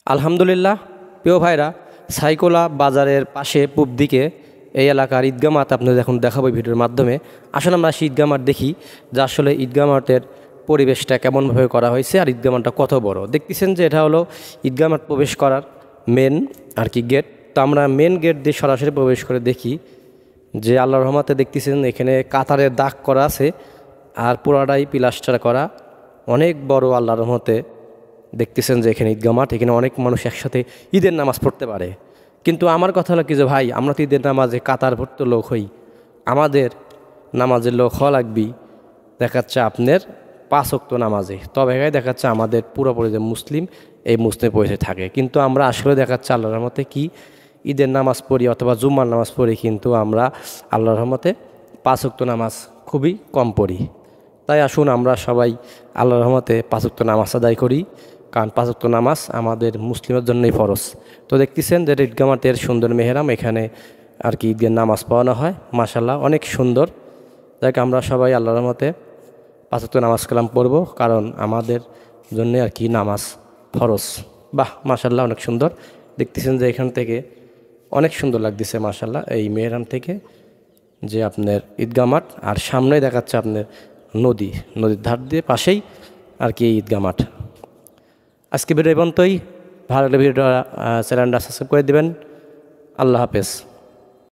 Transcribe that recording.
আলহামদুলিল্লাহ প্রিয় ভাইরা, সাইকোলা বাজারের পাশে পূব দিকে এই এলাকার ঈদগাহ মাঠ আপনাদের এখন দেখাবো ভিডিওর মাধ্যমে। আসলে আমরা সেই ঈদগাহ মাঠ দেখি যে আসলে ঈদগাহ মাঠের পরিবেশটা কেমনভাবে করা হয়েছে আর ঈদগাহ মাঠটা কত বড়। দেখতেছেন যে এটা হলো ঈদগাহ মাঠ প্রবেশ করার মেন গেট। তো আমরা মেন গেট দিয়ে সরাসরি প্রবেশ করে দেখি যে আল্লাহর রহমতে দেখতেছেন এখানে কাতারের দাগ করা আছে আর পুরাটাই প্লাস্টার করা। অনেক বড় আল্লাহর রহমতে দেখতেছেন যে এখানে ঈদগাহ মাঠ, এখানে অনেক মানুষ একসাথে ঈদের নামাজ পড়তে পারে। কিন্তু আমার কথা হলো কি যে ভাই, আমরা তো ঈদের নামাজে কাতার ভর্তি লোক হই, আমাদের নামাজের লোক হওয়া লাগবি দেখাচ্ছে আপনার 5 ওয়াক্ত নামাজে। তবে দেখাচ্ছে আমাদের পুরোপুরি যে মুসলিম এই মুসলিম পরিচয় থাকে। কিন্তু আমরা আসলে দেখাচ্ছে আল্লাহর রহমতে কি ঈদের নামাজ পড়ি অথবা জুম্মার নামাজ পড়ি, কিন্তু আমরা আল্লাহর রহমতে 5 ওয়াক্ত নামাজ খুবই কম পড়ি। তাই আসুন আমরা সবাই আল্লাহর রহমতে 5 ওয়াক্ত নামাজ আদায় করি, কারণ 5 ওয়াক্ত নামাজ আমাদের মুসলিমের জন্যই ফরজ। তো দেখতেছেন যে ঈদগাহ মাঠের সুন্দর মেহরাম, এখানে আর কি ঈদের নামাজ পড়ানো হয়। মাশাআল্লাহ অনেক সুন্দর। যাকে আমরা সবাই আল্লাহর রহমতে 5 ওয়াক্ত নামাজ কালাম পড়ব, কারণ আমাদের জন্যে আর কি নামাজ ফরজ। বাহ মাশাআল্লাহ অনেক সুন্দর। দেখতেছেন যে এখান থেকে অনেক সুন্দর লাগতেছে মাশাআল্লাহ এই মেহরাম থেকে যে আপনার ঈদগাহ মাঠ, আর সামনেই দেখাচ্ছে আপনার নদীর ধার দিয়ে পাশেই আর কি ঈদগাহ মাঠ। আজকে ভিডিও পর্যন্তই। ভালো লাগলে ভিডিওটা চ্যানেলটা সাবস্ক্রাইব করে দেবেন। আল্লাহ হাফেজ।